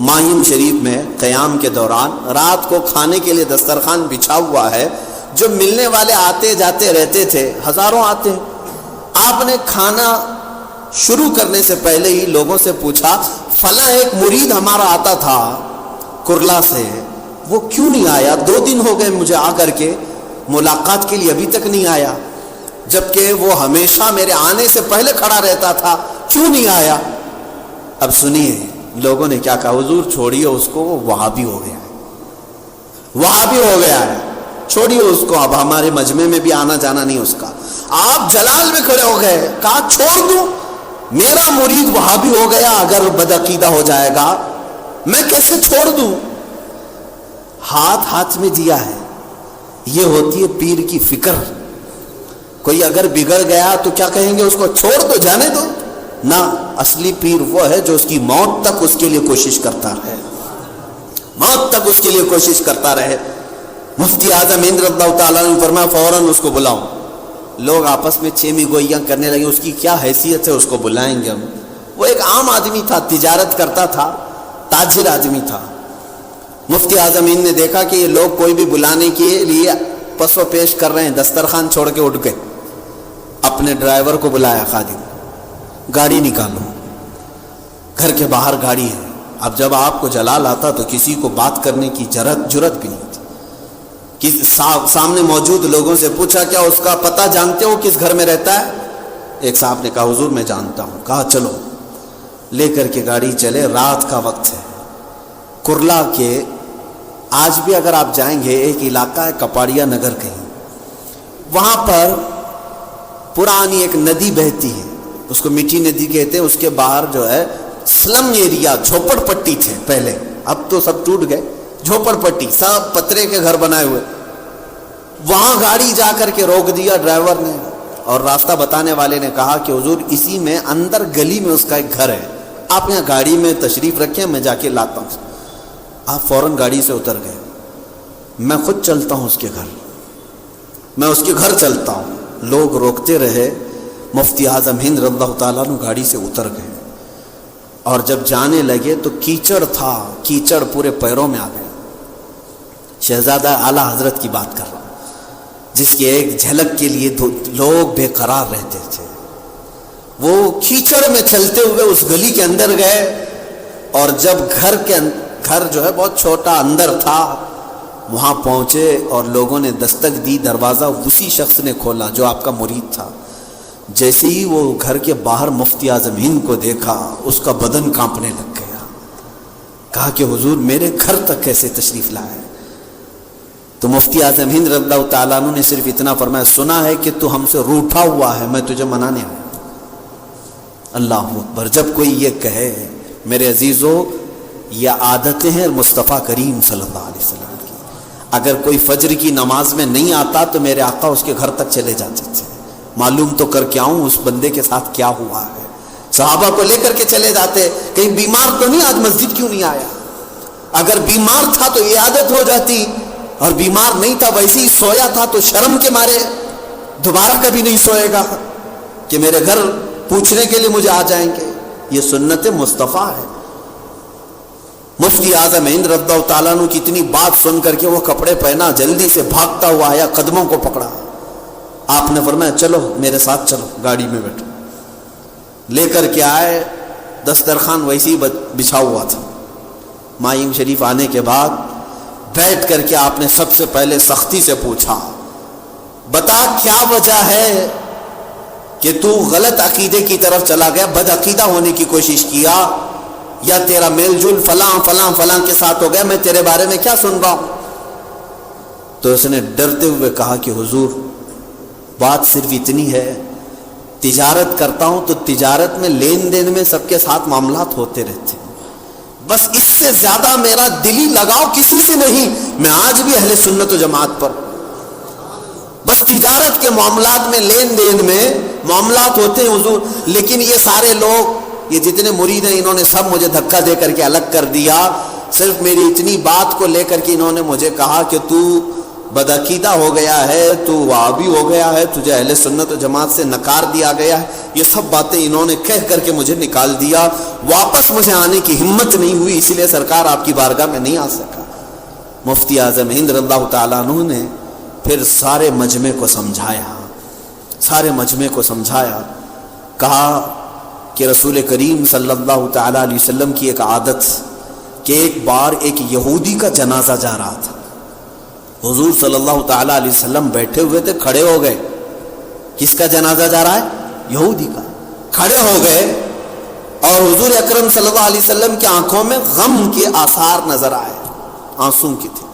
ماہم شریف میں قیام کے دوران رات کو کھانے کے لیے دسترخوان بچھا ہوا ہے، جو ملنے والے آتے جاتے رہتے تھے، ہزاروں آتے ہیں۔ آپ نے کھانا شروع کرنے سے پہلے ہی لوگوں سے پوچھا، فلاں ایک مرید ہمارا آتا تھا کرلا سے، وہ کیوں نہیں آیا؟ 2 دن ہو گئے مجھے آ کر کے، ملاقات کے لیے ابھی تک نہیں آیا، جبکہ وہ ہمیشہ میرے آنے سے پہلے کھڑا رہتا تھا، کیوں نہیں آیا؟ اب سنیے لوگوں نے کیا کہا، حضور چھوڑیے اس کو، وہ وہابی ہو گیا ہے، وہابی ہو گیا ہے، چھوڑیے اس کو، اب ہمارے مجمع میں بھی آنا جانا نہیں اس کا۔ آپ جلال میں کھڑے ہو گئے، کہا چھوڑ دوں؟ میرا مرید وہابی ہو گیا، اگر بدعقیدہ ہو جائے گا میں کیسے چھوڑ دوں؟ ہاتھ میں دیا ہے۔ یہ ہوتی ہے پیر کی فکر۔ کوئی اگر بگڑ گیا تو کیا کہیں گے، اس کو چھوڑ دو، جانے دو؟ نہ، اصلی پیر وہ ہے جو اس کی موت تک اس کے لیے کوشش کرتا رہے، موت تک اس کے لیے کوشش کرتا رہے۔ مفتی اعظم ہند رضی اللہ تعالیٰ نے فرمایا فوراً اس کو بلاؤ۔ لوگ آپس میں چھیمی گوئیاں کرنے لگے، اس کی کیا حیثیت ہے، اس کو بلائیں گے ہم؟ وہ ایک عام آدمی تھا، تجارت کرتا تھا، تاجر آدمی تھا۔ مفتی اعظم ہند نے دیکھا کہ یہ لوگ کوئی بھی بلانے کے لیے پس و پیش کر رہے ہیں، دسترخوان چھوڑ کے اٹھ گئے۔ اپنے ڈرائیور کو بلایا، خادم گاڑی نکالو، گھر کے باہر گاڑی ہے۔ اب جب آپ کو جلال آتا تو کسی کو بات کرنے کی جرت بھی نہیں تھی۔ سامنے موجود لوگوں سے پوچھا، کیا اس کا پتہ جانتے ہو کس گھر میں رہتا ہے؟ ایک صاحب نے کہا حضور میں جانتا ہوں۔ کہا چلو، لے کر کے گاڑی چلے۔ رات کا وقت ہے، کرلا کے آج بھی اگر آپ جائیں گے، ایک علاقہ ہے کپاڑیا نگر کہیں، وہاں پر پرانی ایک ندی بہتی ہے، اس کو میٹھی ندی کہتے ہیں۔ اس کے باہر جو ہے سلم ایریا، جھوپڑ پٹی تھے پہلے، اب تو سب ٹوٹ گئے، جھوپڑ پٹی، سب پترے کے گھر بنائے ہوئے۔ وہاں گاڑی جا کر کے روک دیا ڈرائیور نے، اور راستہ بتانے والے نے کہا کہ حضور اسی میں اندر گلی میں اس کا ایک گھر ہے، آپ یہاں گاڑی میں تشریف رکھیں، میں جا کے لاتا ہوں۔ آپ فوراً گاڑی سے اتر گئے۔ میں خود چلتا ہوں اس کے گھر، میں اس کے گھر چلتا ہوں۔ لوگ روکتے رہے۔ مفتی اعظم ہند رضی اللہ تعالیٰ عنہ گاڑی سے اتر گئے، اور جب جانے لگے تو کیچڑ تھا، کیچڑ پورے پیروں میں آ گئے۔ شہزادہ اعلیٰ حضرت کی بات کر رہا ہوں، جس کی ایک جھلک کے لیے لوگ بے قرار رہتے تھے۔ وہ کیچڑ میں چلتے ہوئے اس گلی کے اندر گئے، اور جب گھر جو ہے بہت چھوٹا اندر تھا، وہاں پہنچے اور لوگوں نے دستک دی، دروازہ اسی شخص نے کھولا جو آپ کا مرید تھا۔ جیسے ہی وہ گھر کے باہر مفتی اعظم ہند کو دیکھا، اس کا بدن کانپنے لگ گیا۔ کہا کہ حضور میرے گھر تک کیسے تشریف لائے؟ تو مفتی اعظم ہند رضی اللہ تعالیٰ عنہ نے صرف اتنا فرمایا، سنا ہے کہ تو ہم سے روٹھا ہوا ہے، میں تجھے منانے آیا۔ اللہ اکبر! جب کوئی یہ کہے، میرے عزیزو، یہ عادتیں ہیں مصطفیٰ کریم صلی اللہ علیہ وسلم کی۔ اگر کوئی فجر کی نماز میں نہیں آتا تو میرے آقا اس کے گھر تک چلے جاتے تھے، معلوم تو کر کے آؤں اس بندے کے ساتھ کیا ہوا ہے۔ صحابہ کو لے کر کے چلے جاتے، کہیں بیمار تو نہیں، آج مسجد کیوں نہیں آیا؟ اگر بیمار تھا تو یہ عادت ہو جاتی، اور بیمار نہیں تھا، ویسے ہی سویا تھا تو شرم کے مارے دوبارہ کبھی نہیں سوئے گا کہ میرے گھر پوچھنے کے لیے مجھے آ جائیں گے۔ یہ سنت مصطفیٰ ہے۔ مفتی اعظم ہند رضی اللہ تعالیٰ عنہ کی اتنی بات سن کر کے وہ کپڑے پہنا، جلدی سے بھاگتا ہوا آیا، قدموں کو پکڑا۔ آپ نے فرمایا چلو میرے ساتھ چلو، گاڑی میں بیٹھو۔ لے کر کے آئے، دسترخوان ویسے ہی بچھا ہوا تھا۔ ماہیم شریف آنے کے بعد بیٹھ کر کے آپ نے سب سے پہلے سختی سے پوچھا، بتا کیا وجہ ہے کہ تو غلط عقیدے کی طرف چلا گیا، بد عقیدہ ہونے کی کوشش کیا، یا تیرا میل جول فلاں فلاں فلاں کے ساتھ ہو گیا، میں تیرے بارے میں کیا سن رہا ہوں؟ تو اس نے ڈرتے ہوئے کہا کہ حضور بات صرف اتنی ہے، تجارت کرتا ہوں تو تجارت میں لین دین میں سب کے ساتھ معاملات ہوتے رہتے ہیں، بس اس سے زیادہ میرا دلی لگاؤ کسی سے نہیں، میں آج بھی اہل سنت و جماعت پر، بس تجارت کے معاملات میں لین دین میں معاملات ہوتے ہیں حضور، لیکن یہ سارے لوگ، یہ جتنے مرید ہیں، انہوں نے سب مجھے دھکا دے کر کے الگ کر دیا، صرف میری اتنی بات کو لے کر کے انہوں نے مجھے کہا کہ تو بدعقیدہ ہو گیا ہے، تو وہابی ہو گیا ہے، تجھے اہل سنت و جماعت سے نکار دیا گیا ہے. یہ سب باتیں انہوں نے کہہ کر کے مجھے نکال دیا. واپس مجھے آنے کی ہمت نہیں ہوئی، اسی لیے سرکار آپ کی بارگاہ میں نہیں آ سکا. مفتی اعظم ہند رضی اللہ تعالیٰ عنہ نے پھر سارے مجمع کو سمجھایا، کہا کہ رسول کریم صلی اللہ تعالیٰ علیہ وسلم کی ایک عادت کہ ایک بار ایک یہودی کا جنازہ جا رہا تھا. حضور صلی اللہ تعالیٰ علیہ وسلم بیٹھے ہوئے تھے، کھڑے ہو گئے. کس کا جنازہ جا رہا ہے؟ یہودی کا. کھڑے ہو گئے اور حضور اکرم صلی اللہ علیہ وسلم کی آنکھوں میں غم کے آثار نظر آئے، آنسوں کی تھی.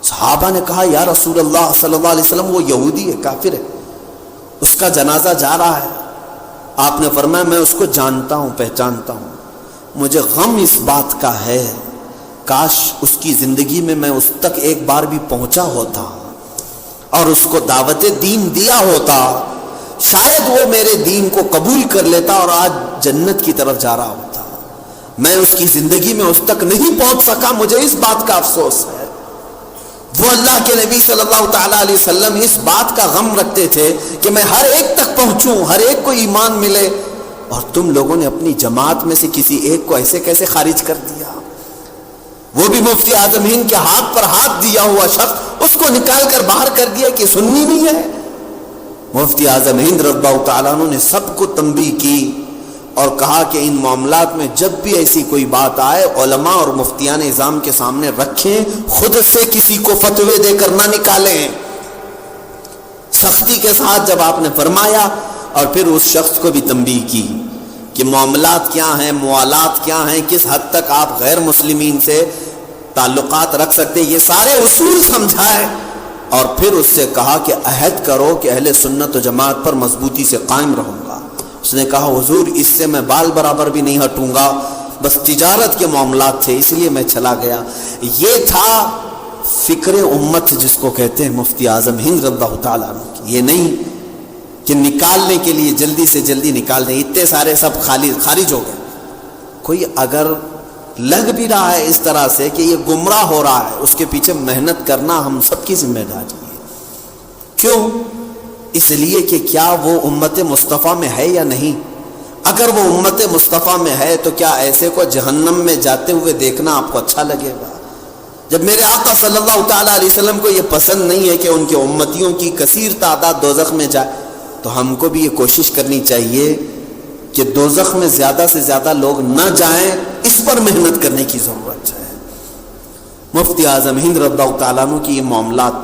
صحابہ نے کہا یا رسول اللہ صلی اللہ علیہ وسلم وہ یہودی ہے، کافر ہے، اس کا جنازہ جا رہا ہے. آپ نے فرمایا میں اس کو جانتا ہوں، پہچانتا ہوں، مجھے غم اس بات کا ہے کاش اس کی زندگی میں اس تک ایک بار بھی پہنچا ہوتا اور اس کو دعوت دین دیا ہوتا، شاید وہ میرے دین کو قبول کر لیتا اور آج جنت کی طرف جا رہا ہوتا. میں اس کی زندگی میں اس تک نہیں پہنچ سکا، مجھے اس بات کا افسوس ہے. وہ اللہ کے نبی صلی اللہ تعالیٰ علیہ وسلم اس بات کا غم رکھتے تھے کہ میں ہر ایک تک پہنچوں، ہر ایک کو ایمان ملے، اور تم لوگوں نے اپنی جماعت میں سے کسی ایک کو ایسے کیسے خارج کر دیا؟ وہ بھی مفتی اعظم ہند کے ہاتھ پر ہاتھ دیا ہوا شخص، اس کو نکال کر باہر کر دیا کہ سنی نہیں ہے. مفتی اعظم ہند رضی اللہ تعالیٰ عنہ نے سب کو تنبیہ کی اور کہا کہ ان معاملات میں جب بھی ایسی کوئی بات آئے علماء اور مفتیان نظام کے سامنے رکھیں، خود سے کسی کو فتوے دے کر نہ نکالیں. سختی کے ساتھ جب آپ نے فرمایا، اور پھر اس شخص کو بھی تنبیہ کی کہ معاملات کیا ہیں، موالات کیا ہیں، کس حد تک آپ غیر مسلمین سے تعلقات رکھ سکتے، یہ سارے اصول سمجھائے. اور پھر اس سے کہا کہ عہد کرو کہ اہل سنت و جماعت پر مضبوطی سے قائم رہوں گا. اس نے کہا حضور اس سے میں بال برابر بھی نہیں ہٹوں گا، بس تجارت کے معاملات تھے اس لیے میں چلا گیا. یہ تھا فکر امت جس کو کہتے ہیں مفتی اعظم ہند رضی اللہ تعالیٰ عنہ کی. یہ نہیں کہ نکالنے کے لیے جلدی سے جلدی نکال دیں، اتنے سارے سب خارج ہو گئے. کوئی اگر لگ بھی رہا ہے اس طرح سے کہ یہ گمراہ ہو رہا ہے، اس کے پیچھے محنت کرنا ہم سب کی ذمہ داری ہے. کیوں؟ اس لیے کہ کیا وہ امت مصطفیٰ میں ہے یا نہیں. اگر وہ امت مصطفیٰ میں ہے تو کیا ایسے کو جہنم میں جاتے ہوئے دیکھنا آپ کو اچھا لگے گا؟ جب میرے آقا صلی اللہ تعالیٰ علیہ وسلم کو یہ پسند نہیں ہے کہ ان کے امتیوں کی کثیر تعداد دوزخ میں جائے، تو ہم کو بھی یہ کوشش کرنی چاہیے کہ دوزخ میں زیادہ سے زیادہ لوگ نہ جائیں، اس پر محنت کرنے کی ضرورت ہے. مفتی اعظم ہند رضی اللہ تعالیٰ عنہ کی یہ معاملات